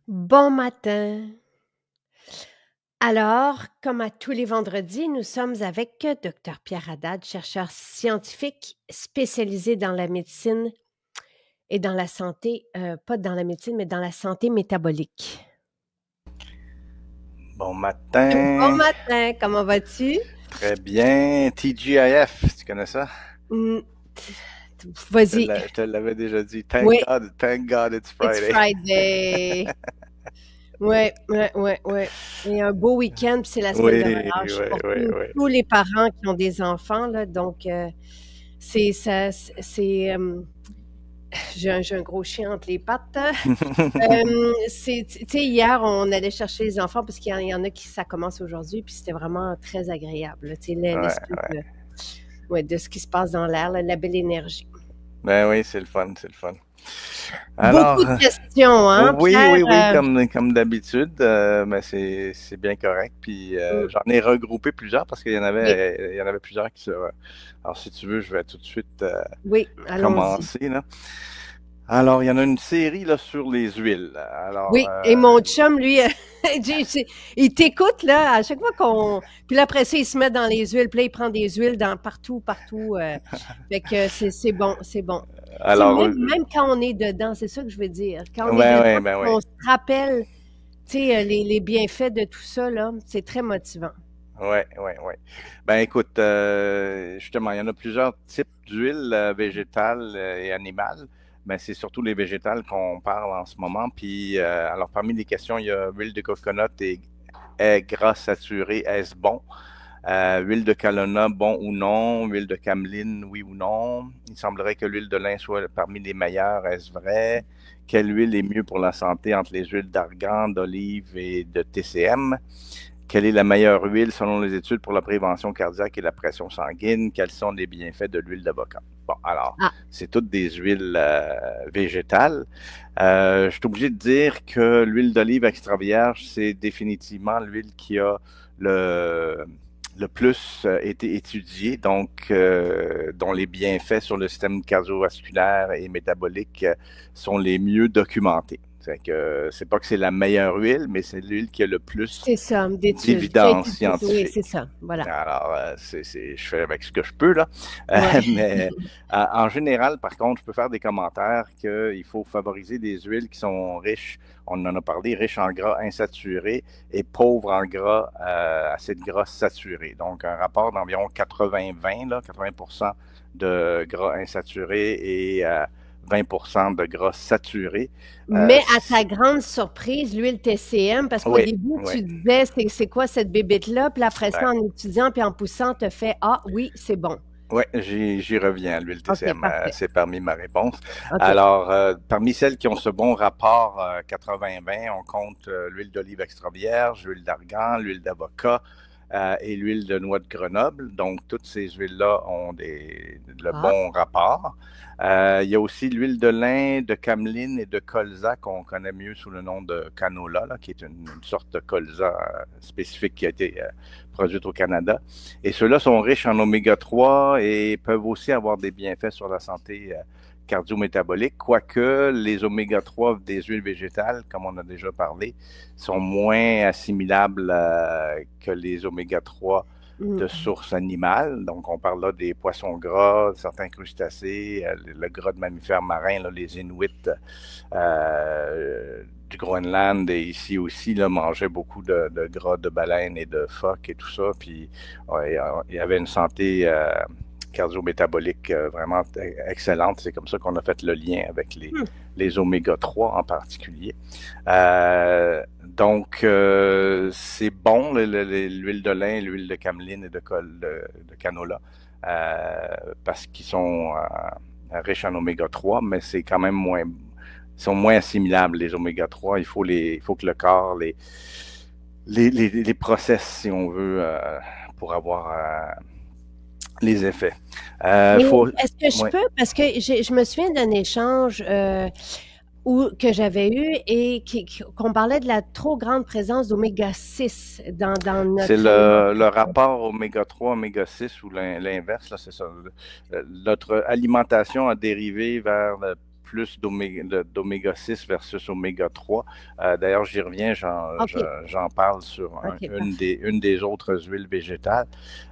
Bon matin. Alors, comme à tous les vendredis, nous sommes avec Dr Pierre Haddad, chercheur scientifique spécialisé dans la médecine et dans la santé, pas dans la médecine, mais dans la santé métabolique. Bon Bon matin. matin, comment vas-tu? Très bien. TGIF, tu connais ça? Mm, Je Vas-y. te l'avais déjà dit. Oui, Thank God it's it's Friday. Friday. Oui, oui, oui, oui. Et un beau week-end, puis c'est la semaine Oui, de relâche oui, pour oui, tous oui. tous les parents qui ont des enfants, là, donc c'est ça, j'ai un gros chien entre les pattes. Tu sais, hier, on allait chercher les enfants parce qu'il y en a qui ça commence aujourd'hui, puis c'était vraiment très agréable, là, tu sais, Ouais, l'espèce ouais. de ce qui se passe dans l'air, là, la belle énergie. Ben oui, c'est le fun, c'est le fun. Alors, Beaucoup de questions, hein, oui, Pierre? oui, oui, comme d'habitude, mais c'est bien correct. Puis Mm, j'en ai regroupé plusieurs parce oui, il y en avait plusieurs qui se. Alors, si tu veux, je vais tout de suite oui, allons-y. commencer, là. Alors, il y en a une série là sur les huiles. Alors, Oui, et mon chum, lui, il t'écoute, là, à chaque fois qu'on... Puis là, après ça, il se met dans les huiles, puis là, il prend des huiles dans partout, partout. Fait que c'est bon, c'est bon. Tu sais, alors, même quand on est dedans, c'est ça que je veux dire. Quand on est ouais, dedans, ouais, ben puis ouais. on se rappelle, tu sais, les bienfaits de tout ça, là, c'est très motivant. Ouais, ouais, ouais. Ben écoute, justement, il y en a plusieurs types d'huiles végétales et animales, mais c'est surtout les végétales qu'on parle en ce moment. Puis, alors parmi les questions, il y a huile de coconut et est gras saturé, est-ce bon? Huile de calonna, bon ou non? Huile de cameline, oui ou non? Il semblerait que l'huile de lin soit parmi les meilleures, est-ce vrai? Quelle huile est mieux pour la santé entre les huiles d'argan, d'olive et de TCM? Quelle est la meilleure huile selon les études pour la prévention cardiaque et la pression sanguine? Quels sont les bienfaits de l'huile d'avocat? Bon, alors, Ah, c'est toutes des huiles végétales. Je suis obligé de dire que l'huile d'olive extra vierge, c'est définitivement l'huile qui a le, le plus été étudiée, donc dont les bienfaits sur le système cardiovasculaire et métabolique sont les mieux documentés. C'est pas que c'est la meilleure huile, mais c'est l'huile qui a le plus c'est ça, d'études, qui a d'évidence été oui, c'est scientifique. ça, voilà. Alors, je fais avec ce que je peux, là. Ouais. Mais en général, par contre, je peux faire des commentaires qu'il faut favoriser des huiles qui sont riches, on en a parlé, riches en gras insaturés et pauvres en gras, acides gras saturés. Donc, un rapport d'environ 80-20, là, 80% de gras insaturés et 20% de gras saturés. Mais à ta grande surprise, l'huile TCM, parce qu'au Oui, début, oui. tu disais: «C'est quoi cette bébête-là?» Puis après ça, Ben, en étudiant puis en poussant, tu as fait: «Ah oui, c'est bon». oui, j'y reviens. L'huile OK, TCM, parfait. c'est parmi ma réponse. OK. Alors, parmi celles qui ont ce bon rapport 80-20, on compte l'huile d'olive extra vierge, l'huile d'argan, l'huile d'avocat et l'huile de noix de Grenoble. Donc, toutes ces huiles-là ont le Ah, bon rapport. Il y a aussi l'huile de lin, de cameline et de colza qu'on connaît mieux sous le nom de canola, là, qui est une sorte de colza spécifique qui a été produite au Canada. Et ceux-là sont riches en oméga 3 et peuvent aussi avoir des bienfaits sur la santé cardio-métabolique, quoique les oméga 3 des huiles végétales, comme on a déjà parlé, sont moins assimilables que les oméga 3 de mmh. source animale. Donc, on parle là des poissons gras, certains crustacés, le gras de mammifères marins, là, les Inuits du Groenland et ici aussi là, mangeaient beaucoup de gras de baleine et de phoque et tout ça. Puis, ouais, il y avait une santé cardio-métabolique vraiment excellente. C'est comme ça qu'on a fait le lien avec Mmh. les oméga 3 en particulier. Donc, c'est bon, l'huile de lin, l'huile de cameline et de canola, parce qu'ils sont riches en oméga 3, mais c'est quand même moins, ils sont moins assimilables, les oméga 3. Il faut que le corps les processe, si on veut, pour avoir les effets. Mais Faut, est-ce que je ouais. peux? Parce que je me souviens d'un échange que j'avais eu et qu'on parlait de la trop grande présence d'oméga 6 dans C'est notre le alimentation. rapport oméga 3, oméga 6 ou l'inverse, là, c'est ça. Notre alimentation a dérivé vers plus d'oméga 6 versus oméga 3. D'ailleurs, j'y reviens, j'en parle sur une des autres huiles végétales.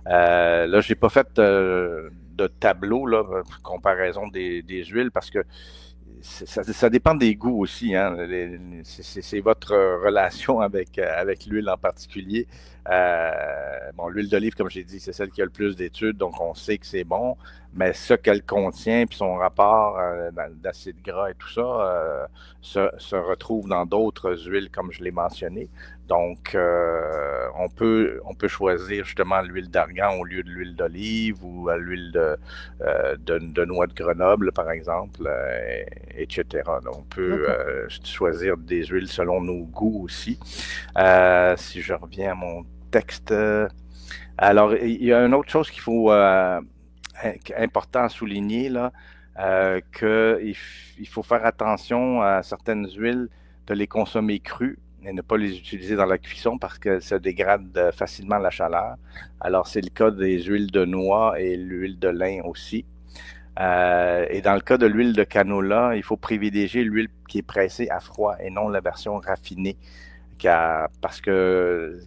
Là, j'ai pas fait de tableau, là, comparaison des huiles, parce que ça dépend des goûts aussi. Hein. C'est votre relation avec l'huile en particulier. Bon, l'huile d'olive, comme j'ai dit, c'est celle qui a le plus d'études, donc on sait que c'est bon, mais ce qu'elle contient, puis son rapport d'acide gras et tout ça, se retrouve dans d'autres huiles, comme je l'ai mentionné. Donc, on peut choisir justement l'huile d'argan au lieu de l'huile d'olive ou l'huile de noix de Grenoble, par exemple, etc. Donc, on peut choisir des huiles selon nos goûts aussi. Si je reviens à mon texte, alors, il y a une autre chose qu'il faut important à souligner, là, qu'il faut faire attention à certaines huiles, de les consommer crues et ne pas les utiliser dans la cuisson parce que ça dégrade facilement la chaleur. Alors, c'est le cas des huiles de noix et l'huile de lin aussi. Et dans le cas de l'huile de canola, il faut privilégier l'huile qui est pressée à froid et non la version raffinée, parce que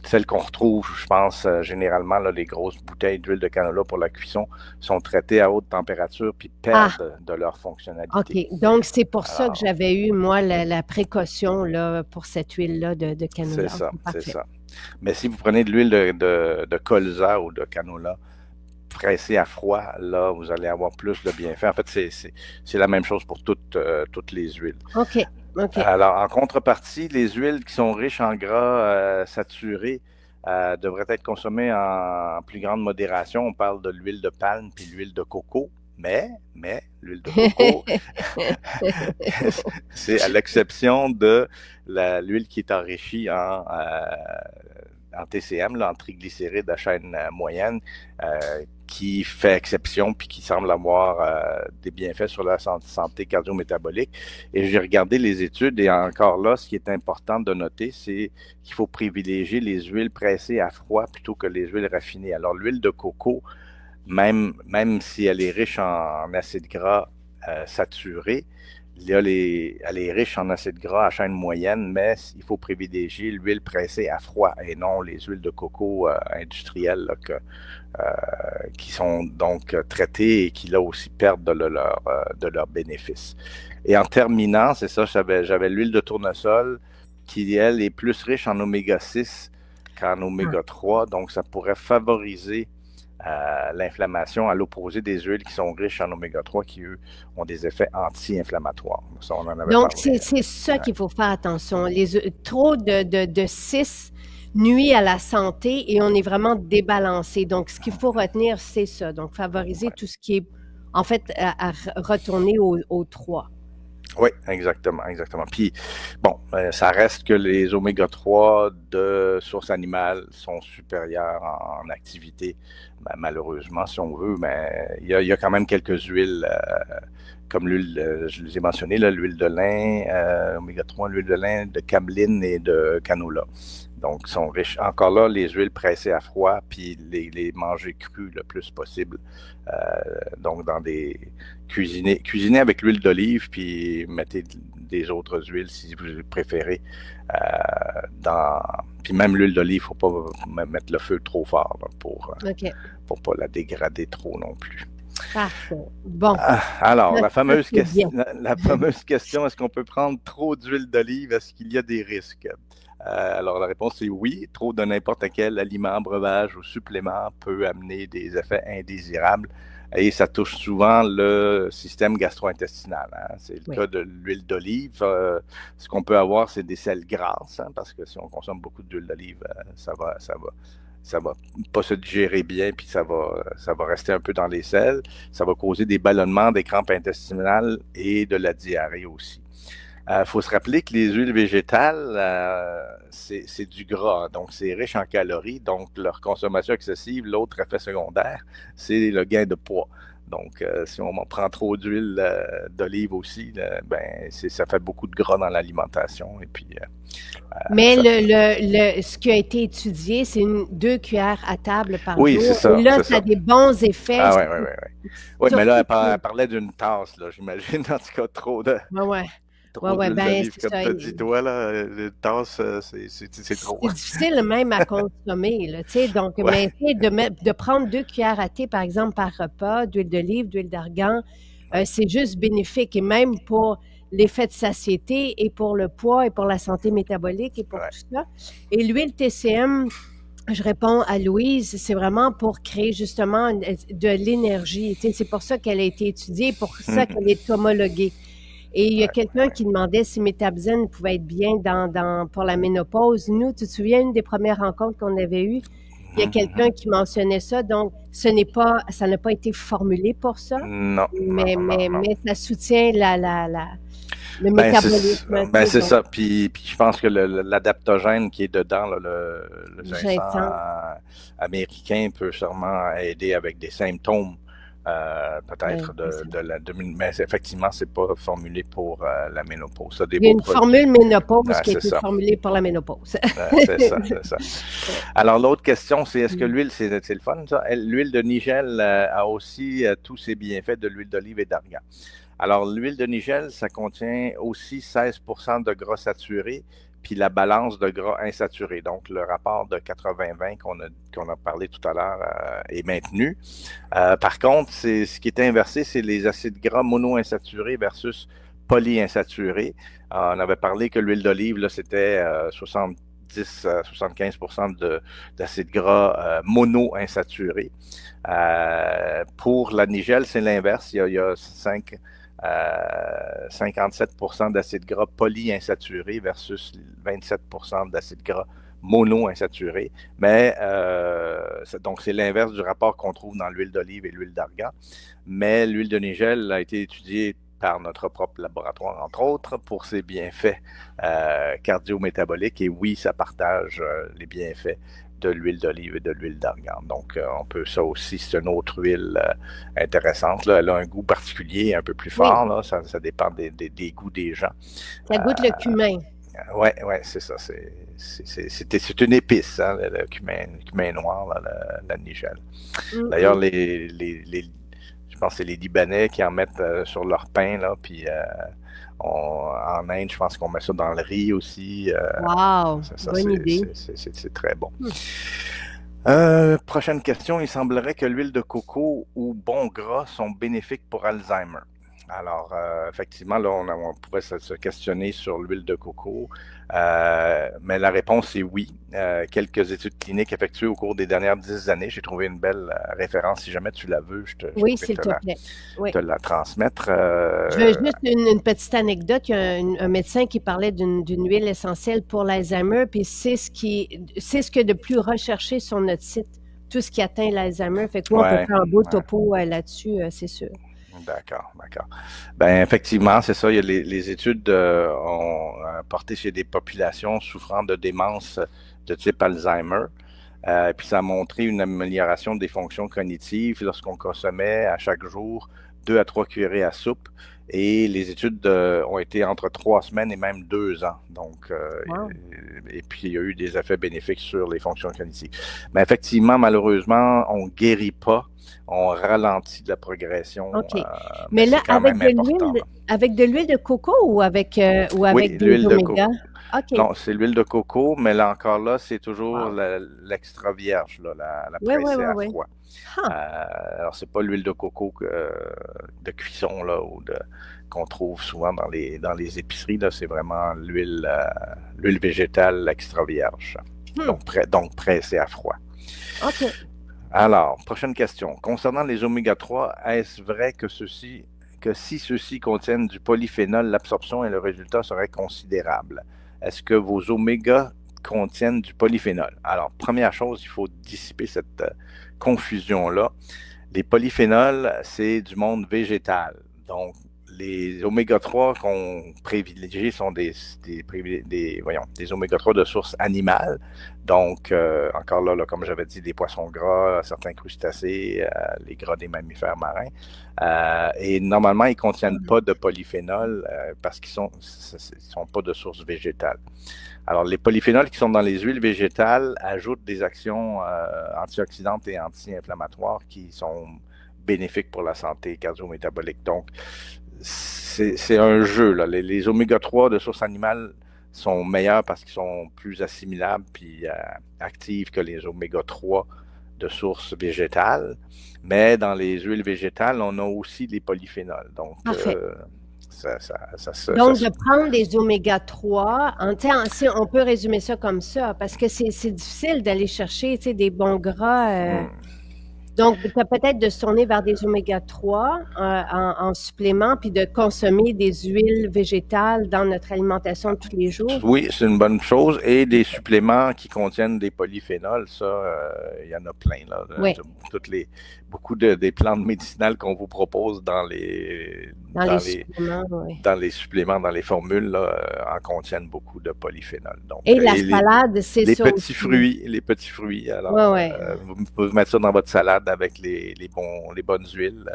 celles qu'on retrouve, je pense, généralement, là, les grosses bouteilles d'huile de canola pour la cuisson sont traitées à haute température puis perdent de leur fonctionnalité. OK. Donc, c'est pour ça que j'avais eu, moi, la précaution là, pour cette huile-là de canola. C'est ça, c'est ça. Mais si vous prenez de l'huile de colza ou de canola pressée à froid, là, vous allez avoir plus de bienfaits. En fait, c'est la même chose pour toutes les huiles. OK. Okay. Alors, en contrepartie, les huiles qui sont riches en gras saturés devraient être consommées en plus grande modération. On parle de l'huile de palme puis l'huile de coco, mais l'huile de coco, c'est à l'exception de l'huile qui est enrichie en TCM, là, en triglycérides à chaîne moyenne, qui fait exception puis qui semble avoir des bienfaits sur la santé cardio-métabolique. Et j'ai regardé les études et encore là, ce qui est important de noter, c'est qu'il faut privilégier les huiles pressées à froid plutôt que les huiles raffinées. Alors, l'huile de coco, même si elle est riche en acides gras saturés, elle est riche en acides gras à chaîne moyenne, mais il faut privilégier l'huile pressée à froid et non les huiles de coco industrielles là, qui sont donc traitées et qui là aussi perdent de leurs bénéfices. Et en terminant, c'est ça, j'avais l'huile de tournesol qui, elle, est plus riche en oméga 6 qu'en oméga 3, donc ça pourrait favoriser l'inflammation à l'opposé des huiles qui sont riches en oméga 3 qui, eux, ont des effets anti-inflammatoires. Ça, on en avait donc, parlé. c'est ça qu'il faut faire attention. Trop de 6 nuit à la santé et on est vraiment débalancé. Donc, ce qu'il faut retenir, c'est ça. Donc, favoriser tout ce qui est, en fait, à retourner au 3. Oui, exactement. Puis, bon, ça reste que les oméga 3 de source animale sont supérieurs en activité, malheureusement, si on veut, mais il y a quand même quelques huiles, comme l'huile, je les ai mentionnées, l'huile de lin, oméga 3, l'huile de lin, de cameline et de canola. Donc, sont riches. Encore là, les huiles pressées à froid, puis les manger crues le plus possible. Donc, dans des cuisiner avec l'huile d'olive, puis mettez des autres huiles si vous préférez. Puis même l'huile d'olive, il ne faut pas mettre le feu trop fort là, pour pas la dégrader trop non plus. Parfait. Bon. Alors, la fameuse question, est-ce qu'on peut prendre trop d'huile d'olive? Est-ce qu'il y a des risques? Alors, la réponse est oui. Trop de n'importe quel aliment, breuvage ou supplément peut amener des effets indésirables et ça touche souvent le système gastro-intestinal. Hein. C'est le cas de l'huile d'olive. Ce qu'on peut avoir, c'est des sels grasses, hein, parce que si on consomme beaucoup d'huile d'olive, ça va pas se digérer bien, puis ça va rester un peu dans les selles. Ça va causer des ballonnements, des crampes intestinales et de la diarrhée aussi. Faut se rappeler que les huiles végétales, c'est du gras, donc c'est riche en calories, donc leur consommation excessive, l'autre effet secondaire, c'est le gain de poids. Donc, si on en prend trop d'huile d'olive aussi, là, ben, ça fait beaucoup de gras dans l'alimentation. Et puis, Mais ça... ce qui a été étudié, c'est 2 cuillères à table par Oui, c'est jour. Et ça, là, c'est ça a ça. des bons effets. Ah, ouais, ouais, ouais, ouais. Oui, mais là, Surtout elle parlait d'une tasse, là, j'imagine, en tout cas, ouais, ouais. Ouais, trop ouais, d'huile ben, d'olive, c'est comme ça. tu as dit, toi, là, une tasse, c'est trop. C'est difficile même à consommer, là, tu sais. Donc, Ouais. mais essayer de prendre 2 cuillères à thé, par exemple, par repas, d'huile d'olive, d'huile d'argan, Ouais. c'est juste bénéfique. Et même pour l'effet de satiété et pour le poids et pour la santé métabolique et pour Ouais. tout ça. Et l'huile TCM, je réponds à Louise, c'est vraiment pour créer justement de l'énergie. Tu sais, c'est pour ça qu'elle a été étudiée, pour ça qu'elle est homologuée. Et il y a Ouais. quelqu'un qui demandait si Métabzen pouvait être bien pour la ménopause. Nous, tu te souviens, une des premières rencontres qu'on avait eues, il y a quelqu'un qui mentionnait ça. Donc, ça n'a pas été formulé pour ça, Non, non, non, non. mais ça soutient le Ben, métabolisme, tu sais, c'est donc, ça. Puis je pense que l'adaptogène qui est dedans, là, le ginseng ginseng. américain peut sûrement aider avec des symptômes, Ouais, peut-être c'est ça. mais effectivement, c'est pas formulé pour la ménopause. Ça a des Il y a beaux une produits. formule ménopause Ah, qui a c'est été ça. formulée pour la ménopause. C'est ça, c'est ça. Alors, l'autre question, c'est est-ce que Mm. l'huile, c'est le fun, ça? L'huile de Nigel a aussi tous ses bienfaits de l'huile d'olive et d'argan. Alors, l'huile de Nigel, ça contient aussi 16% de gras saturés, puis la balance de gras insaturés. Donc, le rapport de 80-20 qu'on a parlé tout à l'heure est maintenu. Par contre, ce qui est inversé, c'est les acides gras monoinsaturés versus polyinsaturés. On avait parlé que l'huile d'olive, là, c'était 70-75% d'acides gras monoinsaturés. Pour la Nigel, c'est l'inverse. Il y a 57% d'acides gras polyinsaturés versus 27% d'acides gras monoinsaturés. Mais donc, c'est l'inverse du rapport qu'on trouve dans l'huile d'olive et l'huile d'argan. Mais l'huile de Nigel a été étudiée par notre propre laboratoire, entre autres, pour ses bienfaits cardio-métaboliques. Et oui, ça partage les bienfaits de l'huile d'olive et de l'huile d'argan. Donc, on peut, ça aussi, c'est une autre huile intéressante. Là. Elle a un goût particulier, un peu plus Oui, fort. Là. Ça dépend des goûts des gens. ça goûte le cumin. Oui, c'est ça. C'est une épice, hein, le cumin noir, là, la Nigel. D'ailleurs, je pense que c'est les Libanais qui en mettent sur leur pain, là, puis en Inde, je pense qu'on met ça dans le riz aussi. Wow, bonne idée. C'est très bon. Prochaine question. Il semblerait que l'huile de coco ou bon gras sont bénéfiques pour Alzheimer. Alors, effectivement, là, on pourrait se questionner sur l'huile de coco, mais la réponse est oui. Quelques études cliniques effectuées au cours des dernières 10 années. J'ai trouvé une belle référence. Si jamais tu la veux, je Oui, pourrais s'il te plaît. Oui. te la transmettre. Je veux juste une petite anecdote. Il y a un médecin qui parlait d'une huile essentielle pour l'Alzheimer, puis c'est ce que de plus recherché sur notre site, tout ce qui atteint l'Alzheimer. Fait que oui, on peut faire un beau topo là-dessus, c'est sûr. D'accord. Ben effectivement, c'est ça. Il y a les études ont porté chez des populations souffrant de démence de type Alzheimer. Puis ça a montré une amélioration des fonctions cognitives lorsqu'on consommait à chaque jour 2 à 3 cuillerées à soupe. Et les études ont été entre 3 semaines et même 2 ans. Donc, Wow. et puis il y a eu des effets bénéfiques sur les fonctions cognitives. Mais effectivement, malheureusement, on ne guérit pas. On ralentit la progression. OK. Mais là, avec de l'huile de coco ou avec oui, des l'huile de oméga? coco. OK. Non, c'est l'huile de coco, mais là encore là, c'est toujours l'extra vierge, là, la pressée à froid. Huh. Alors, c'est pas l'huile de coco de cuisson là, qu'on trouve souvent dans les épiceries. Là, c'est vraiment l'huile végétale extra vierge. Donc pressée à froid. OK. Alors, prochaine question. Concernant les oméga 3, est-ce vrai que si ceux-ci contiennent du polyphénol, l'absorption et le résultat seraient considérables? Est-ce que vos oméga contiennent du polyphénol? Alors, première chose, il faut dissiper cette confusion-là. Les polyphénols, c'est du monde végétal. Donc, les oméga-3 qu'on privilégie sont des oméga-3 de source animale. Donc, encore là, comme j'avais dit, des poissons gras, certains crustacés, les gras des mammifères marins. Et normalement, ils ne contiennent pas de polyphénol parce qu'ils sont pas de source végétale. Alors, les polyphénols qui sont dans les huiles végétales ajoutent des actions antioxydantes et anti-inflammatoires qui sont bénéfiques pour la santé cardio-métabolique. Donc, c'est un jeu, là. Les oméga-3 de source animale sont meilleurs parce qu'ils sont plus assimilables puis actifs que les oméga-3 de source végétale. Mais dans les huiles végétales, on a aussi les polyphénols. Donc, donc, de prendre des oméga-3, on peut résumer ça comme ça, parce que c'est difficile d'aller chercher des bons gras. Donc, tu as peut-être de se tourner vers des oméga-3 en supplément, puis de consommer des huiles végétales dans notre alimentation de tous les jours. Oui, c'est une bonne chose. Et des suppléments qui contiennent des polyphénols, ça, il y en a plein, là. Oui. Beaucoup des plantes médicinales qu'on vous propose dans les suppléments, dans les formules, là, en contiennent beaucoup de polyphénols. Donc, et la salade, c'est ça aussi. Les petits fruits. Alors, vous pouvez mettre ça dans votre salade avec les bonnes huiles.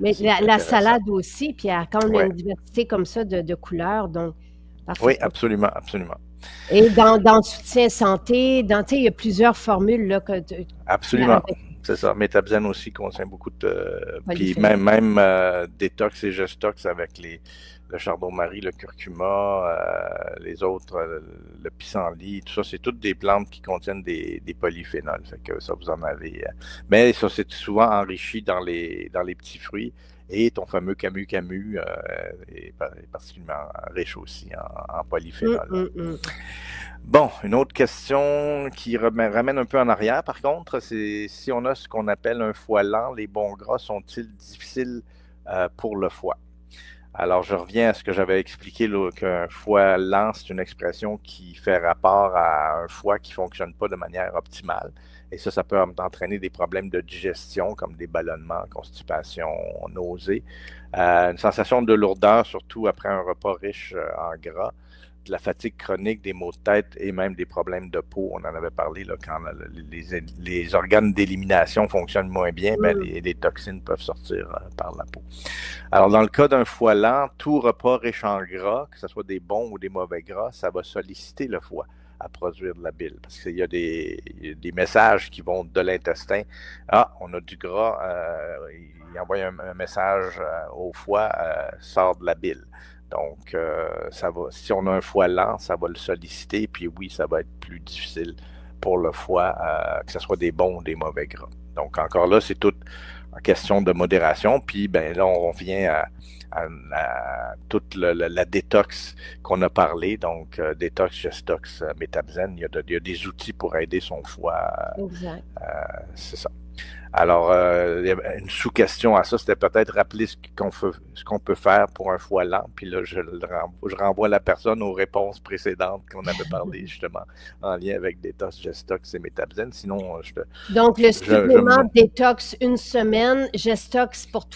Mais la salade aussi, puis quand on a une diversité comme ça de couleurs, donc parfait. Oui, absolument, absolument. Et dans le soutien santé, il y a plusieurs formules là, absolument. C'est ça. Métabzen aussi contient beaucoup de... Puis même détox et gestox avec le chardon-marie, le curcuma, les autres, le pissenlit, tout ça, c'est toutes des plantes qui contiennent des polyphénols. Fait que ça, vous en avez... mais ça, c'est souvent enrichi dans les petits fruits. Et ton fameux camu est particulièrement riche aussi en polyphénol. Bon, une autre question qui ramène un peu en arrière, par contre, c'est si on a ce qu'on appelle un foie lent, les bons gras sont-ils difficiles pour le foie? Alors, je reviens à ce que j'avais expliqué, qu'un foie lent, c'est une expression qui fait rapport à un foie qui ne fonctionne pas de manière optimale. Et ça peut entraîner des problèmes de digestion, comme des ballonnements, constipation, nausées, une sensation de lourdeur, surtout après un repas riche en gras, de la fatigue chronique, des maux de tête et même des problèmes de peau. On en avait parlé là, quand les organes d'élimination fonctionnent moins bien, les toxines peuvent sortir par la peau. Alors, dans le cas d'un foie lent, tout repas riche en gras, que ce soit des bons ou des mauvais gras, ça va solliciter le foie à produire de la bile. Parce qu'il y a des messages qui vont de l'intestin. Ah, on a du gras, il envoie un message au foie, sort de la bile. Donc, si on a un foie lent, ça va le solliciter, puis oui, ça va être plus difficile pour le foie, que ce soit des bons ou des mauvais gras. Donc, encore là, c'est tout en question de modération, puis ben là, on revient à toute la détox qu'on a parlé, donc détox, gestox, métabzen, il y a des outils pour aider son foie. Exact. C'est ça. Alors, il y avait une sous-question à ça, c'était peut-être rappeler ce qu'on peut faire pour un foie lent, puis là, je renvoie la personne aux réponses précédentes qu'on avait parlé, justement, en lien avec détox, gestox et métabzen. Sinon, donc, le supplément détox une semaine, gestox pour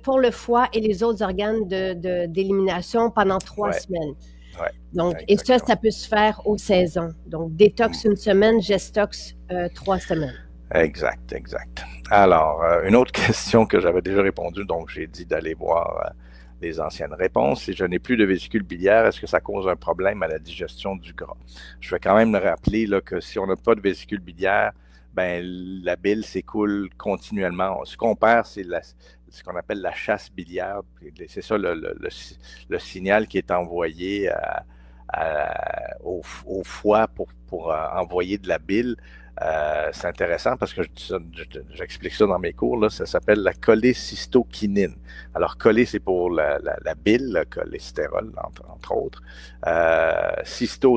pour le foie et les autres organes d'élimination pendant 3 semaines. Ouais, donc, et ça peut se faire aux saisons. Donc, détox une semaine, gestox 3 semaines. Exact. Alors, une autre question que j'avais déjà répondu, donc j'ai dit d'aller voir les anciennes réponses. Si je n'ai plus de vésicule biliaire, est-ce que ça cause un problème à la digestion du gras? Je vais quand même le rappeler là, que si on n'a pas de vésicule biliaire, ben la bile s'écoule continuellement. Ce qu'on perd, c'est ce qu'on appelle la chasse biliaire. C'est ça le signal qui est envoyé au foie pour envoyer de la bile. C'est intéressant parce que j'explique ça dans mes cours, là, ça s'appelle la cholécystokinine. Alors, cholé, c'est pour la bile, le cholestérol, entre autres. Cysto,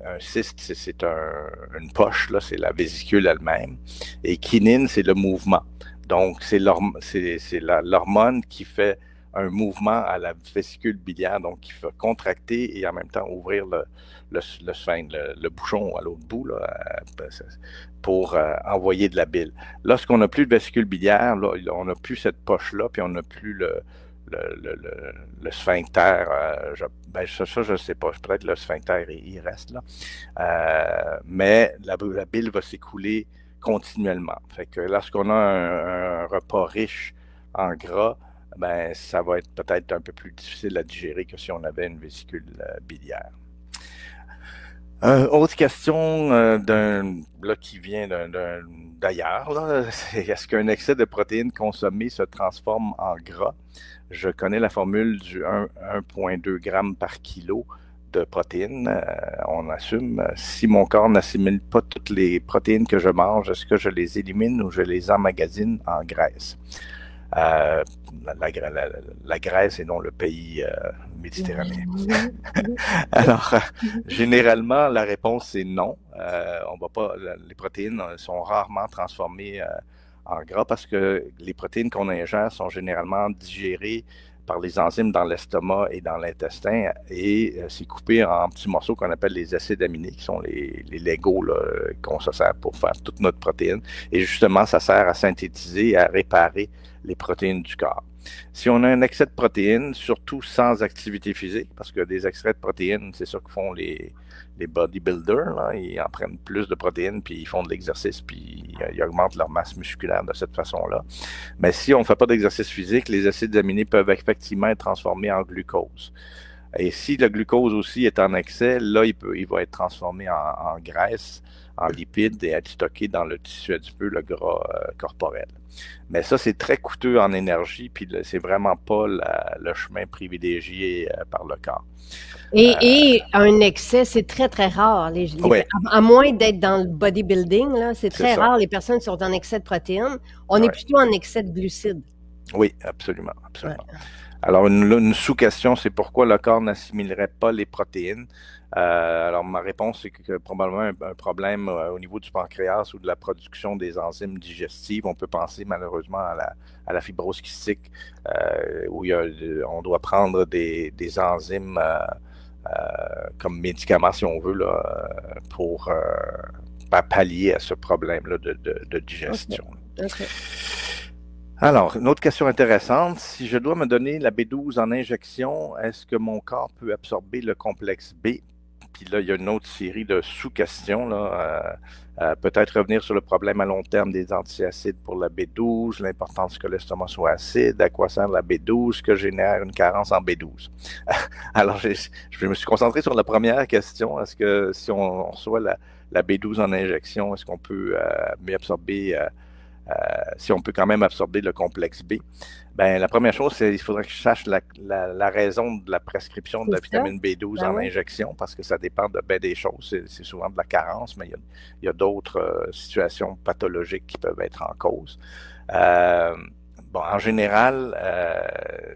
un cyste, c'est une poche, là, c'est la vésicule elle-même. Et kinine, c'est le mouvement. Donc, c'est l'hormone qui fait un mouvement à la vésicule biliaire, donc qui va contracter et en même temps ouvrir le bouchon à l'autre bout là, pour envoyer de la bile. Lorsqu'on n'a plus de vésicule biliaire, là, on n'a plus cette poche-là, puis on n'a plus le sphincter. Ça, je ne sais pas. Peut-être le sphincter, il reste là. Mais la bile va s'écouler continuellement. Fait que lorsqu'on a un repas riche en gras, ben, ça va être peut-être un peu plus difficile à digérer que si on avait une vésicule biliaire. Autre question qui vient d'ailleurs, c'est est-ce qu'un excès de protéines consommées se transforme en gras? Je connais la formule du 1,2 g par kilo de protéines. On assume, si mon corps n'assimile pas toutes les protéines que je mange, est-ce que je les élimine ou je les emmagasine en graisse? La Grèce et non le pays méditerranéen. Alors, généralement, la réponse est non. On va pas. Les protéines sont rarement transformées en gras parce que les protéines qu'on ingère sont généralement digérées par les enzymes dans l'estomac et dans l'intestin et c'est coupé en petits morceaux qu'on appelle les acides aminés, qui sont les Legos qu'on se sert pour faire toute notre protéine. Et justement, ça sert à synthétiser et à réparer les protéines du corps. Si on a un excès de protéines, surtout sans activité physique, parce que des extraits de protéines, c'est ça que font les bodybuilders, là, ils en prennent plus de protéines, puis ils font de l'exercice, puis ils augmentent leur masse musculaire de cette façon-là. Mais si on ne fait pas d'exercice physique, les acides aminés peuvent effectivement être transformés en glucose. Et si le glucose aussi est en excès, là, il va être transformé en graisse, en lipides et être stocké dans le tissu adipeux, le gras corporel. Mais ça, c'est très coûteux en énergie, puis c'est vraiment pas le chemin privilégié par le corps. Et un excès, c'est très, très rare. Oui. À moins d'être dans le bodybuilding, c'est très rare les personnes qui sont en excès de protéines. On est plutôt en excès de glucides. Oui, absolument. Ouais. Alors, une sous-question, c'est pourquoi le corps n'assimilerait pas les protéines. Alors, ma réponse, c'est que probablement un problème au niveau du pancréas ou de la production des enzymes digestives. On peut penser malheureusement à la fibrose kystique, où on doit prendre des enzymes comme médicaments, si on veut, là, pour pallier à ce problème-là de digestion. Okay. Alors, une autre question intéressante. Si je dois me donner la B12 en injection, est-ce que mon corps peut absorber le complexe B? Puis là, il y a une autre série de sous-questions. Peut-être revenir sur le problème à long terme des antiacides pour la B12, l'importance que l'estomac soit acide, à quoi sert la B12, que génère une carence en B12. Alors, je me suis concentré sur la première question. Est-ce que si on reçoit la B12 en injection, est-ce qu'on peut mieux absorber si on peut quand même absorber le complexe B? Ben, la première chose, c'est qu'il faudrait que je sache la raison de la prescription de la vitamine B12 en injection, parce que ça dépend de bien des choses. C'est souvent de la carence, mais il y a d'autres situations pathologiques qui peuvent être en cause. En général,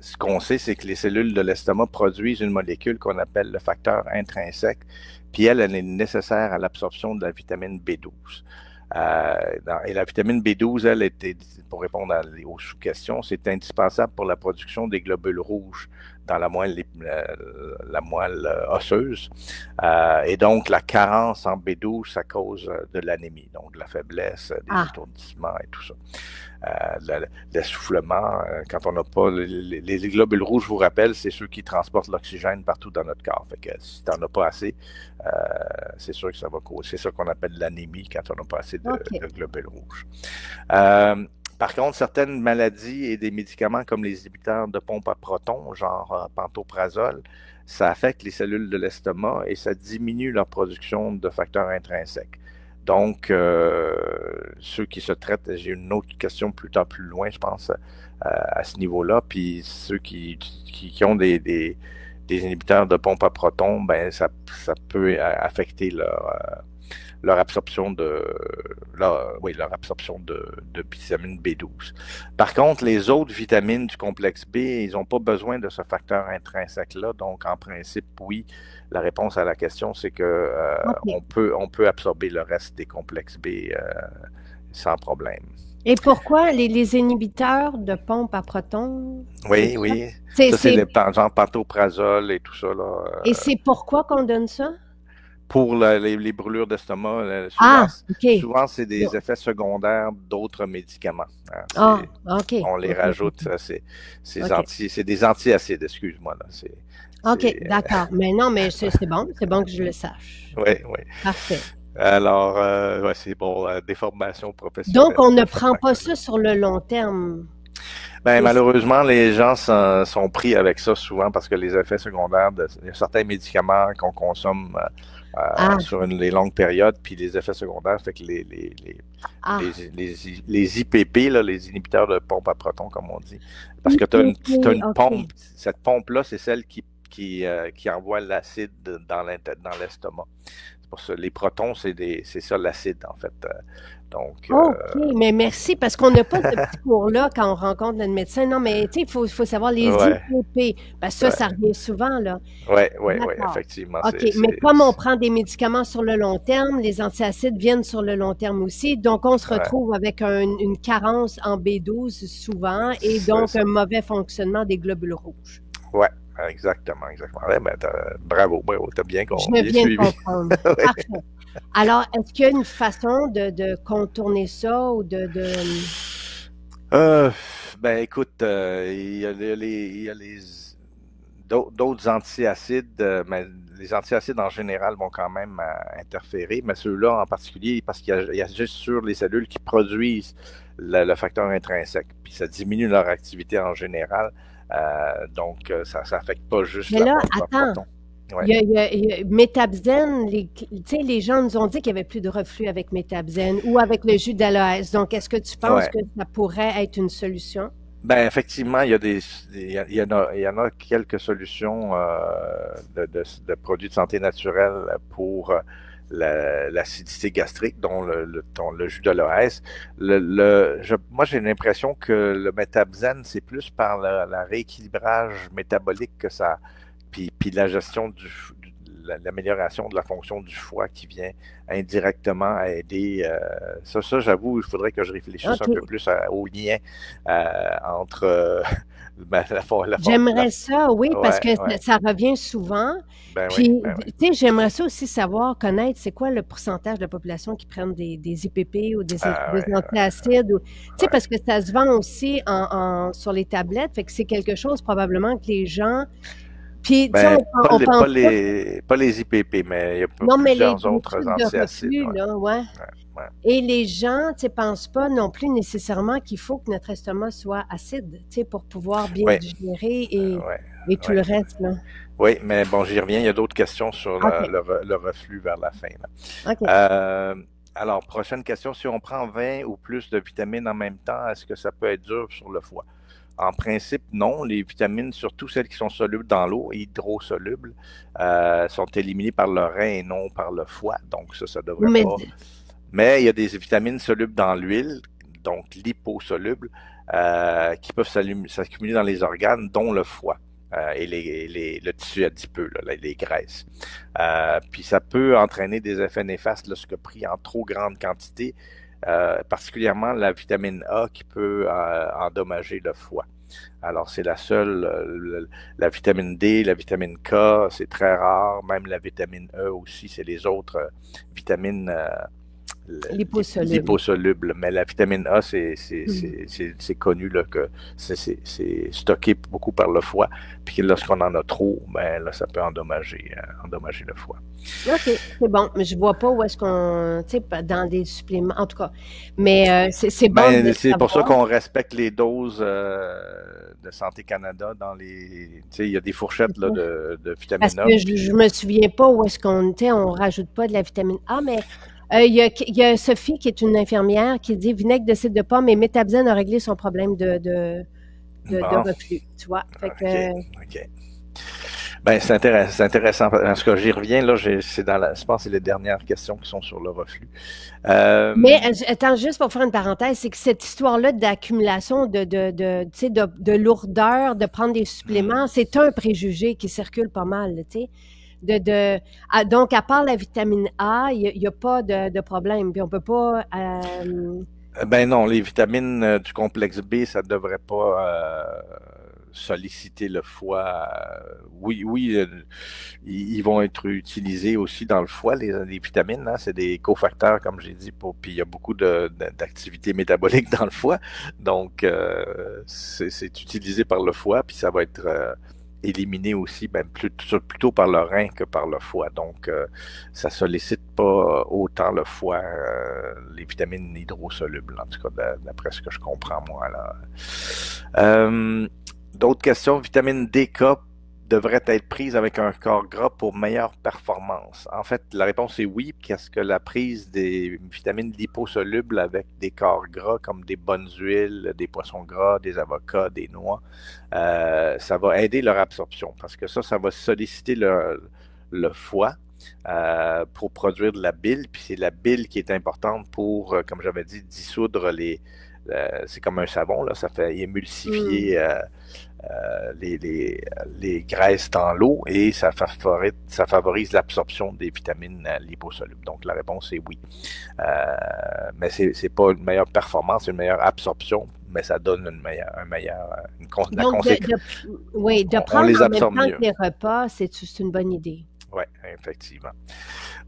ce qu'on sait, c'est que les cellules de l'estomac produisent une molécule qu'on appelle le facteur intrinsèque, puis elle est nécessaire à l'absorption de la vitamine B12. Et la vitamine B12, elle était, pour répondre aux sous-questions, c'est indispensable pour la production des globules rouges dans la moelle osseuse. Et donc, la carence en B12, ça cause de l'anémie, donc de la faiblesse, des étourdissements et tout ça. L'essoufflement, quand on n'a pas... Les globules rouges, je vous rappelle, c'est ceux qui transportent l'oxygène partout dans notre corps. Fait que si tu n'en as pas assez, c'est sûr que ça va causer. C'est ça qu'on appelle l'anémie quand on n'a pas assez de globules rouges. Par contre, certaines maladies et des médicaments comme les inhibiteurs de pompe à protons, genre pantoprazole, ça affecte les cellules de l'estomac et ça diminue leur production de facteurs intrinsèques. Donc, ceux qui se traitent, j'ai une autre question plus loin, je pense, à ce niveau-là, puis ceux qui ont des inhibiteurs de pompe à protons, ben ça peut affecter leur absorption leur absorption de vitamine B12. Par contre, les autres vitamines du complexe B, ils n'ont pas besoin de ce facteur intrinsèque-là. Donc, en principe, oui, la réponse à la question, c'est que on peut absorber le reste des complexes B sans problème. Et pourquoi les inhibiteurs de pompe à protons, c'est Oui, ça? oui. C'est, Ça, c'est c'est, genre pantoprazole et tout ça, là. et c'est pourquoi qu'on donne ça? Pour les brûlures d'estomac, Ah, OK. souvent c'est des Bon. effets secondaires d'autres médicaments. Hein. Ah, OK. On les OK, rajoute, OK. OK. c'est des antiacides, excuse-moi. Là. OK, C'est, d'accord. Mais non, mais c'est bon que je le sache. ouais, ouais. Parfait. Alors, ouais, c'est bon, déformation Donc, professionnelle, on ne prend parfaitement pas connu. ça sur le long terme. Ben, C'est ça. malheureusement, les gens sont pris avec ça souvent parce que les effets secondaires il y a certains médicaments qu'on consomme Ah, sur les longues périodes, puis les effets secondaires, fait que ah. les IPP, là, les inhibiteurs de pompe à protons, comme on dit, parce que tu IPP, as une OK. pompe, cette pompe-là, c'est celle qui envoie l'acide dans l'estomac. C'est pour ça, les protons, c'est ça l'acide, en fait. Donc, OK, mais merci, parce qu'on n'a pas ce petit cours-là quand on rencontre notre médecin. Non, mais tu sais, il faut savoir les ouais, IPP, parce que ça ouais, revient souvent, là. ouais, D'accord. effectivement, OK, mais comme on prend des médicaments sur le long terme, les antiacides viennent sur le long terme aussi, donc on se ouais, retrouve avec une carence en B12 souvent, et c'est donc ça. un mauvais fonctionnement des globules rouges. Ouais, exactement, exactement. Ouais, ben, bravo, t'as Je bien viens de suivi. comprendre. Ouais. Parfait. Alors, est-ce qu'il y a une façon de contourner ça ou de... Euh, ben écoute, il y a d'autres antiacides, mais les antiacides en général vont quand même interférer, mais ceux-là en particulier, parce qu'il y a juste sur les cellules qui produisent le facteur intrinsèque, puis ça diminue leur activité en général, donc ça n'affecte pas juste Mais la là, pompe à attends, proton. Ouais. Métabzen, tu sais, les gens nous ont dit qu'il n'y avait plus de reflux avec Métabzen ou avec le jus d'aloès. Donc, est-ce que tu penses Ouais. que ça pourrait être une solution? Ben, effectivement, il y en a quelques solutions de produits de santé naturelle pour l'acidité gastrique, dont le jus d'aloès. Moi, j'ai l'impression que le métabzène, c'est plus par la rééquilibrage métabolique que ça, puis la gestion l'amélioration de la fonction du foie qui vient indirectement aider. Ça, j'avoue, il faudrait que je réfléchisse un OK. peu plus au lien entre J'aimerais ça, oui, parce ouais, que ouais. ça revient souvent. Ben oui, Puis, ben oui. tu sais, j'aimerais ça aussi savoir, connaître, c'est quoi le pourcentage de la population qui prennent des IPP ou des Ouais, antiacides. Tu sais, ouais. parce que ça se vend aussi sur les tablettes. Fait que c'est quelque chose probablement que les gens... Puis, tu sais, Ben, on pense pas... pas les IPP, mais il y a Non, mais plusieurs les autres trucs de antiacides. reflux, Ouais, là, ouais. ouais, ouais. Et les gens, tu sais, pensent pas non plus nécessairement qu'il faut que notre estomac soit acide, tu sais, pour pouvoir bien Ouais, digérer ouais, et tout ouais. le reste, là. Oui, mais bon, j'y reviens. Il y a d'autres questions sur OK, le reflux vers la fin, là. OK. Alors, prochaine question. Si on prend 20 ou plus de vitamines en même temps, est-ce que ça peut être dur sur le foie? En principe, non. Les vitamines, surtout celles qui sont solubles dans l'eau, hydrosolubles, sont éliminées par le rein et non par le foie. Donc, ça ne devrait Mais pas. Mais il y a des vitamines solubles dans l'huile, donc liposolubles, qui peuvent s'accumuler dans les organes, dont le foie. Et le tissu adipeux, là, les graisses. Puis ça peut entraîner des effets néfastes lorsque pris en trop grande quantité, particulièrement la vitamine A qui peut endommager le foie. Alors c'est la seule, la vitamine D, la vitamine K, c'est très rare, même la vitamine E aussi, c'est les autres vitamines liposoluble. liposolubles. Mais la vitamine A, c'est connu là, que c'est stocké beaucoup par le foie. Puis lorsqu'on en a trop, ben là, ça peut endommager le foie. OK, c'est bon. Mais je vois pas où est-ce qu'on, tu sais, dans des suppléments, en tout cas. Mais c'est bon de le C'est pour ça savoir. qu'on respecte les doses de Santé Canada dans les. Tu sais, il y a des fourchettes là, de Parce vitamine A. que je me souviens pas où est-ce qu'on, tu sais, on rajoute pas de la vitamine A, mais il y a Sophie qui est une infirmière qui dit vinaigre de cidre de pomme et Métabzen a réglé son problème de Bon, reflux, tu vois. Fait OK, que, OK. Ben, c'est intéressant. Parce que j'y reviens, là, je pense que c'est les dernières questions qui sont sur le reflux. mais attends, juste pour faire une parenthèse, c'est que cette histoire-là d'accumulation tu sais, de lourdeur, de prendre des suppléments, c'est un préjugé qui circule pas mal, tu sais. Donc, à part la vitamine A, il y a pas de problème. Puis on peut pas Ben non, les vitamines du complexe B, ça ne devrait pas solliciter le foie. Oui, oui, ils vont être utilisés aussi dans le foie, les vitamines. Hein, c'est des cofacteurs, comme j'ai dit, puis il y a beaucoup d'activités métaboliques dans le foie. Donc, c'est utilisé par le foie, puis ça va être éliminé aussi, ben, plutôt par le rein que par le foie. Donc, ça sollicite pas autant le foie, les vitamines hydrosolubles, en tout cas, d'après ce que je comprends, moi. Là. D'autres questions. Vitamine DK devrait être prise avec un corps gras pour meilleure performance? En fait, la réponse est oui, parce que la prise des vitamines liposolubles avec des corps gras comme des bonnes huiles, des poissons gras, des avocats, des noix, ça va aider leur absorption parce que ça va solliciter le foie pour produire de la bile, puis c'est la bile qui est importante pour, comme j'avais dit, dissoudre c'est comme un savon, là, ça fait émulsifier les graisses dans l'eau et ça favorise l'absorption des vitamines liposolubles. Donc la réponse est oui. Mais c'est pas une meilleure performance, une meilleure absorption, mais ça donne la Donc, conséquence. Oui, de On prendre les en même absorbe temps mieux. que les repas, c'est une bonne idée. Oui, effectivement.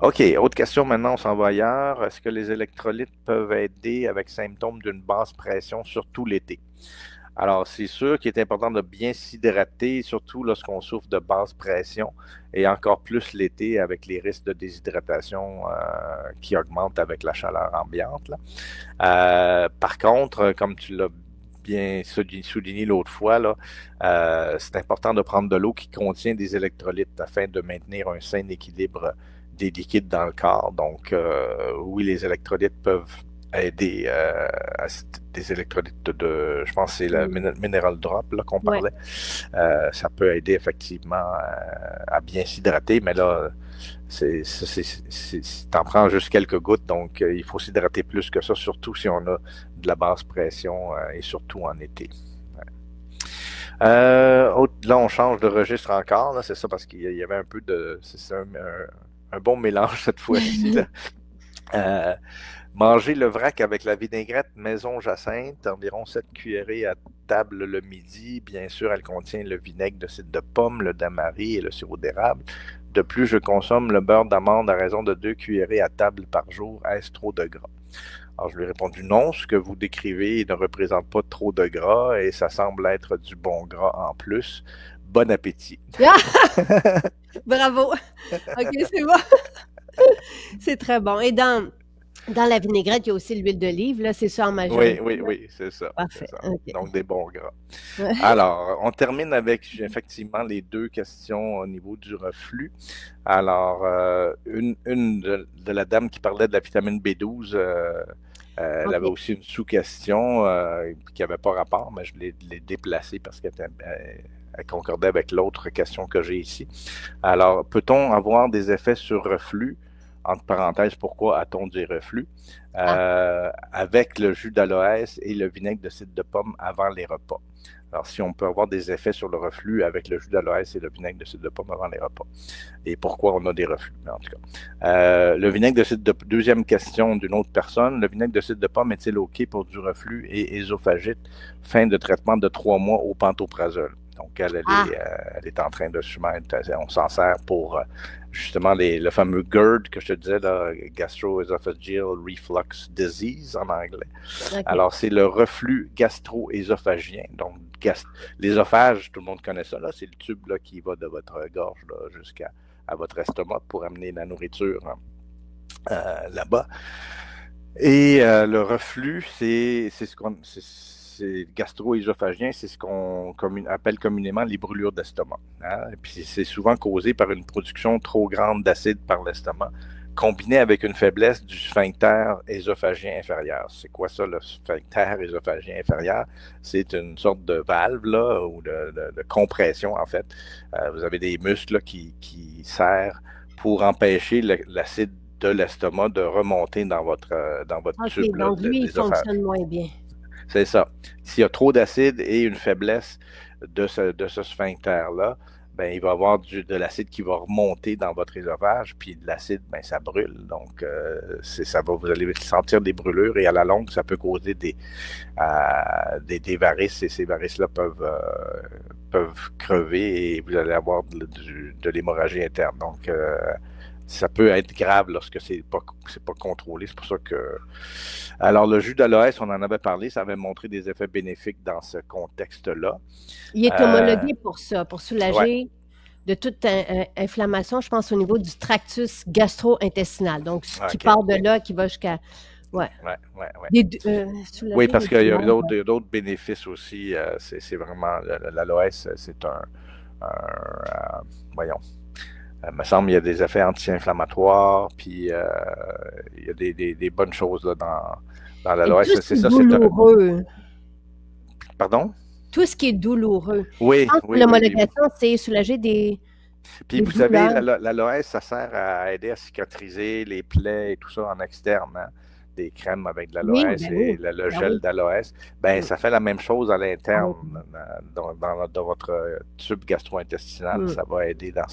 OK, autre question maintenant, on s'en va ailleurs. Est-ce que les électrolytes peuvent aider avec symptômes d'une basse pression, surtout l'été? Alors, c'est sûr qu'il est important de bien s'hydrater, surtout lorsqu'on souffre de basse pression et encore plus l'été avec les risques de déshydratation qui augmentent avec la chaleur ambiante. Là. Par contre, comme tu l'as bien souligné l'autre fois, là, c'est important de prendre de l'eau qui contient des électrolytes afin de maintenir un sain équilibre des liquides dans le corps. Donc, oui, les électrolytes peuvent aider à des électrolytes je pense que c'est le mineral drop là, qu'on parlait. Ouais. Ça peut aider effectivement à bien s'hydrater, mais là, t'en prends juste quelques gouttes, donc il faut s'hydrater plus que ça, surtout si on a de la basse pression et surtout en été. Ouais. Là, on change de registre encore, c'est ça, parce qu'il y avait un peu de... C'est un bon mélange cette fois-ci. Manger le vrac avec la vinaigrette maison Jacinthe, environ 7 cuillerées à table le midi. Bien sûr, elle contient le vinaigre de cidre de pomme, le damari et le sirop d'érable. De plus, je consomme le beurre d'amande à raison de 2 cuillerées à table par jour. Est-ce trop de gras? Alors, je lui ai répondu non, ce que vous décrivez ne représente pas trop de gras et ça semble être du bon gras en plus. Bon appétit. Bravo! OK, c'est bon. C'est très bon. Et dans la vinaigrette, il y a aussi l'huile d'olive, là, c'est ça en majorité? Oui, c'est ça. Parfait. C'est ça. Okay. Donc, des bons gras. Ouais. Alors, on termine avec effectivement les deux questions au niveau du reflux. Alors, une de la dame qui parlait de la vitamine B12, elle avait aussi une sous-question qui n'avait pas rapport, mais je l'ai déplacée parce qu'elle concordait avec l'autre question que j'ai ici. Alors, peut-on avoir des effets sur reflux? Entre parenthèses, pourquoi a-t-on des reflux? Avec le jus d'aloès et le vinaigre de cidre de pomme avant les repas. Alors, si on peut avoir des effets sur le reflux avec le jus d'aloès et le vinaigre de cidre de pomme avant les repas. Et pourquoi on a des reflux, en tout cas. Le vinaigre de cidre de pomme, deuxième question d'une autre personne. Le vinaigre de cidre de pomme est-il OK pour du reflux et ésophagite? Fin de traitement de 3 mois au pantoprazole. Donc, elle est en train de se mettre, on s'en sert pour justement le fameux GERD que je te disais, là, Gastroesophageal Reflux Disease en anglais. Okay. Alors, c'est le reflux gastro-ésophagien. Donc, l'ésophage, tout le monde connaît ça, là, c'est le tube là, qui va de votre gorge jusqu'à votre estomac pour amener la nourriture là-bas. Et le reflux, c'est ce qu'on... C'est gastro-ésophagien, c'est ce qu'on appelle communément les brûlures d'estomac. Hein? Et puis c'est souvent causé par une production trop grande d'acide par l'estomac, combinée avec une faiblesse du sphincter ésophagien inférieur. C'est quoi ça, le sphincter ésophagien inférieur? C'est une sorte de valve là, ou de compression, en fait. Vous avez des muscles là, qui serrent pour empêcher l'acide de l'estomac de remonter dans votre tube. Donc lui, il fonctionne moins bien. C'est ça. S'il y a trop d'acide et une faiblesse de ce sphincter-là, ben, il va y avoir de l'acide qui va remonter dans votre réservage, puis de l'acide, ben, ça brûle. Donc, vous allez sentir des brûlures et à la longue, ça peut causer des varices et ces varices-là peuvent crever et vous allez avoir de l'hémorragie interne. Donc, ça peut être grave lorsque c'est pas contrôlé. C'est pour ça que... Alors, le jus d'aloès, on en avait parlé, ça avait montré des effets bénéfiques dans ce contexte-là. Il est homologué pour ça, pour soulager Ouais. de toute inflammation, je pense, au niveau du tractus gastro-intestinal. Donc, ce qui OK. part de là, qui va jusqu'à... Ouais. Oui, Soulager parce les qu'il y a douleurs. d'autres bénéfices aussi. C'est vraiment... L'aloès, c'est voyons... Il me semble qu'il y a des effets anti-inflammatoires, puis il y a des bonnes choses là, dans Et l'aloès. tout ce qui C'est est ça, douloureux, Pardon? tout ce qui est douloureux. Je Oui, pense que oui, oui, oui. l'homologation, c'est soulager des Puis vous savez, douleurs. l'aloès, ça sert à aider à cicatriser les plaies et tout ça en externe, hein. Des crèmes avec de Oui, l'aloès ben et oui, le ben gel oui. d'aloès. Ben, ça fait la même chose à Ah oui. l'interne, dans votre tube gastro-intestinal. Ça va aider dans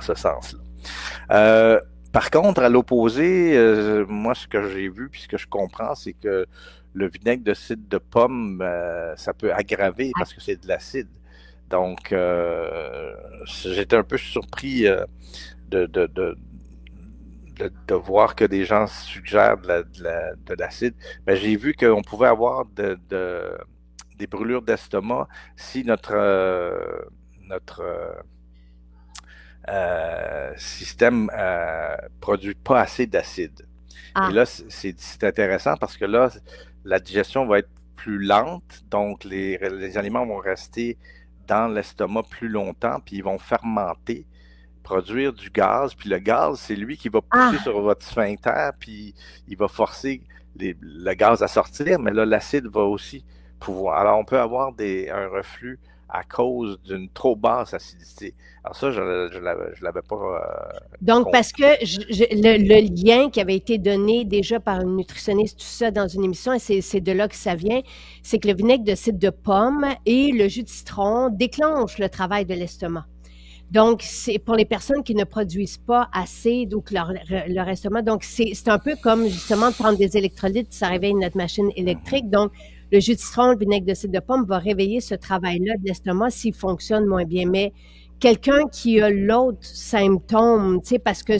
ce sens-là. Par contre, à l'opposé, moi, ce que j'ai vu puis ce que je comprends, c'est que le vinaigre de cidre de pomme, ça peut aggraver parce que c'est de l'acide. Donc, j'étais un peu surpris de voir que des gens suggèrent de l'acide. Ben, j'ai vu qu'on pouvait avoir des brûlures d'estomac si notre système produit pas assez d'acide. Et là, c'est intéressant parce que là, la digestion va être plus lente, donc les aliments vont rester dans l'estomac plus longtemps, puis ils vont fermenter, produire du gaz, puis le gaz, c'est lui qui va pousser sur votre sphincter, puis il va forcer le gaz à sortir, mais là, l'acide va aussi pouvoir. Alors, on peut avoir un reflux à cause d'une trop basse acidité. Alors ça, je l'avais pas Donc, parce que compris. le lien qui avait été donné déjà par une nutritionniste, tout ça, dans une émission, et c'est de là que ça vient, c'est que le vinaigre de cidre de pomme et le jus de citron déclenchent le travail de l'estomac. Donc, c'est pour les personnes qui ne produisent pas assez, donc leur estomac. Donc, c'est un peu comme justement de prendre des électrolytes, ça réveille notre machine électrique. Donc, le jus de citron, le vinaigre de cidre de pomme va réveiller ce travail-là de l'estomac s'il fonctionne moins bien. Mais quelqu'un qui a l'autre symptôme, tu sais, parce que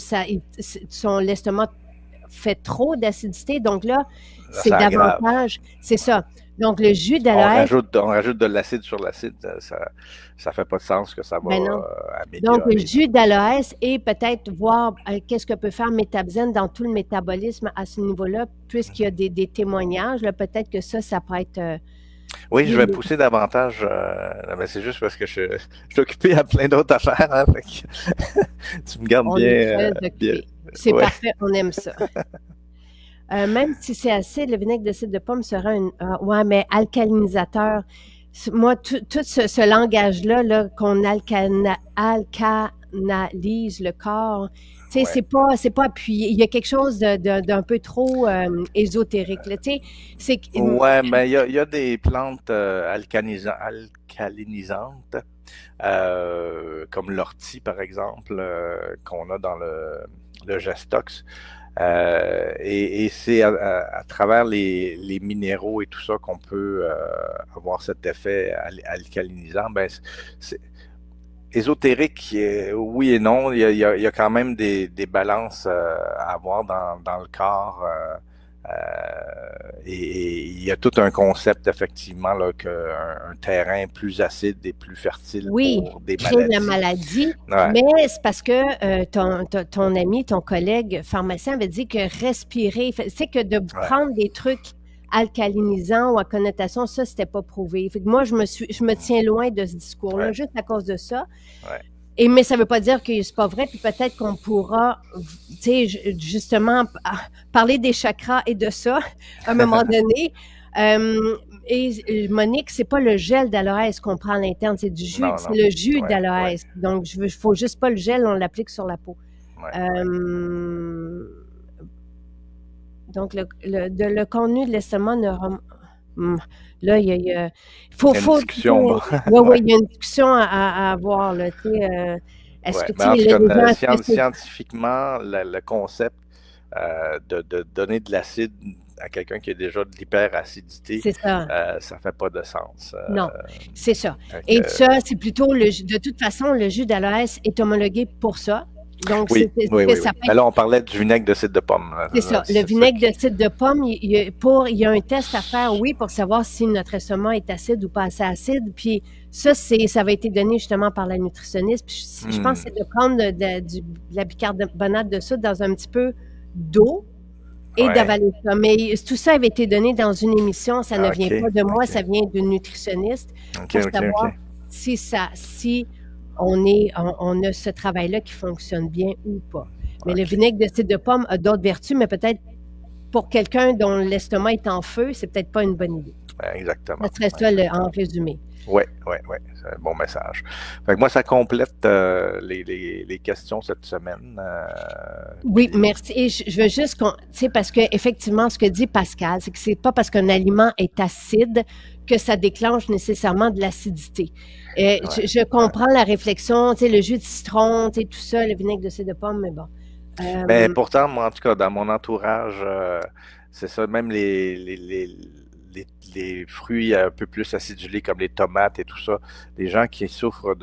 l'estomac fait trop d'acidité, donc là, c'est davantage, c'est ça. Donc, le jus d'aloès. On rajoute de l'acide sur l'acide, ça fait pas de sens que ça va améliorer. Donc, le jus d'aloès et peut-être voir qu'est-ce que peut faire Métabzen dans tout le métabolisme à ce niveau-là, puisqu'il y a des témoignages, peut-être que ça pourrait être... Oui, je vais pousser davantage, mais c'est juste parce que je suis occupé à plein d'autres affaires, hein, fait que tu me gardes bien. C'est parfait, on aime ça. Même si c'est acide, le vinaigre de cidre de pomme sera ouais, mais alcalinisateur. Moi, tout ce langage-là, qu'on alcanalise le corps, tu sais, c'est pas appuyé. Il y a quelque chose d'un peu trop ésotérique, là, tu sais. Ouais, mais il y a des plantes alcalinisantes, comme l'ortie, par exemple, qu'on a dans le Gestox. Et c'est à travers les minéraux et tout ça qu'on peut avoir cet effet alcalinisant. Ben, c'est ésotérique, oui et non. Il y a quand même des balances à avoir dans le corps. Et il y a tout un concept, effectivement, là, qu'un terrain plus acide et plus fertile pour des crée maladies. la maladie, Ouais. mais c'est parce que ton ami, ton collègue pharmacien avait dit que respirer, c'est que de prendre des trucs alcalinisants ou à connotation, ça, c'était pas prouvé. Fait que moi, je me tiens loin de ce discours-là, juste à cause de ça. Ouais. Mais ça ne veut pas dire que c'est pas vrai, puis peut-être qu'on pourra, tu sais, justement, parler des chakras et de ça à un moment donné. Et Monique, c'est pas le gel d'aloès qu'on prend à l'interne, c'est du jus, c'est le jus d'aloès. Donc, il faut juste pas le gel, on l'applique sur la peau. Donc, le contenu de l'estomac ne Là, il y a Il y a une discussion, bon. ouais, ouais, il y a une discussion à avoir, là, tu sais, est-ce Ouais. que, Mais tu en sais, tout là, les cas, gens scientifiquement, le concept de donner de l'acide à quelqu'un qui a déjà de l'hyperacidité, c'est ça. ça fait pas de sens. Non, c'est ça. Fait Et que- ça, c'est plutôt de toute façon, le jus d'aloès est homologué pour ça. Donc, oui, c'est oui, que oui, ça oui. peut Mais être. là, on parlait du vinaigre de cidre de pomme. C'est ça. Le C'est ça vinaigre qui... de cidre de pomme, il y a un test à faire, oui, pour savoir si notre estomac est acide ou pas assez acide. Puis ça, ça va été donné justement par la nutritionniste. Puis je pense que c'est de prendre de la bicarbonate de soude dans un petit peu d'eau et Ouais. d'avaler ça. Mais tout ça avait été donné dans une émission. Ça ne vient Ok, pas de moi, ok. ça vient d'une nutritionniste Ok, pour ok, savoir ok. si on a ce travail-là qui fonctionne bien ou pas. Mais le Ok. vinaigre de cidre de pomme a d'autres vertus, mais peut-être pour quelqu'un dont l'estomac est en feu, c'est peut-être pas une bonne idée. Exactement. Ça serait ça en résumé. Oui, oui, oui. C'est un bon message. Fait que moi, ça complète les questions cette semaine. Oui, Puis- merci. Et je veux juste tu sais, parce que effectivement, ce que dit Pascal, c'est que c'est pas parce qu'un aliment est acide que ça déclenche nécessairement de l'acidité. Je comprends la réflexion, tu sais, le jus de citron, tu sais, tout ça, le vinaigre de cidre de pomme, mais bon. Mais pourtant, moi, en tout cas, dans mon entourage, c'est ça, même les fruits un peu plus acidulés comme les tomates et tout ça, les gens qui souffrent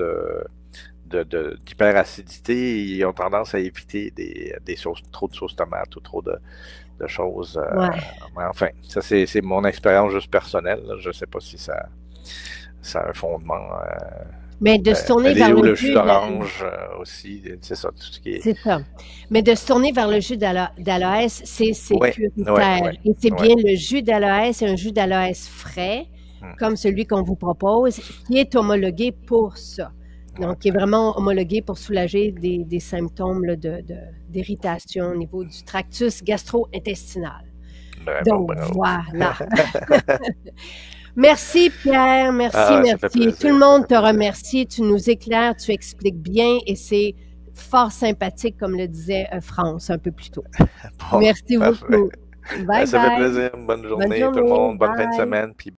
d'hyperacidité, ils ont tendance à éviter des sauces, trop de sauce tomate ou trop de choses. Ouais. Mais enfin, ça, c'est mon expérience juste personnelle. Là. Je ne sais pas si ça a un fondement. Mais de se tourner vers ou le le jus jus d'orange aussi, c'est ça, tout ce qui est. C'est ça. Mais de se tourner vers le jus d'aloès, c'est Ouais, sécuritaire. ouais, ouais, Et c'est ouais. bien le jus d'aloès, c'est un jus d'aloès frais, comme celui qu'on vous propose, qui est homologué pour ça. Donc, qui est vraiment homologué pour soulager des symptômes là, d'irritation au niveau du tractus gastro-intestinal. Bravo, Donc, bravo. voilà. Merci Pierre, merci, Ça fait merci. plaisir, Tout le monde ça fait te plaisir. remercie, tu nous éclaires, tu expliques bien et c'est fort sympathique, comme le disait France un peu plus tôt. Bon, Merci parfait. beaucoup. Bye Ça fait bye. plaisir. Bonne journée, tout le journée. monde. Bonne fin de Bye. semaine. Puis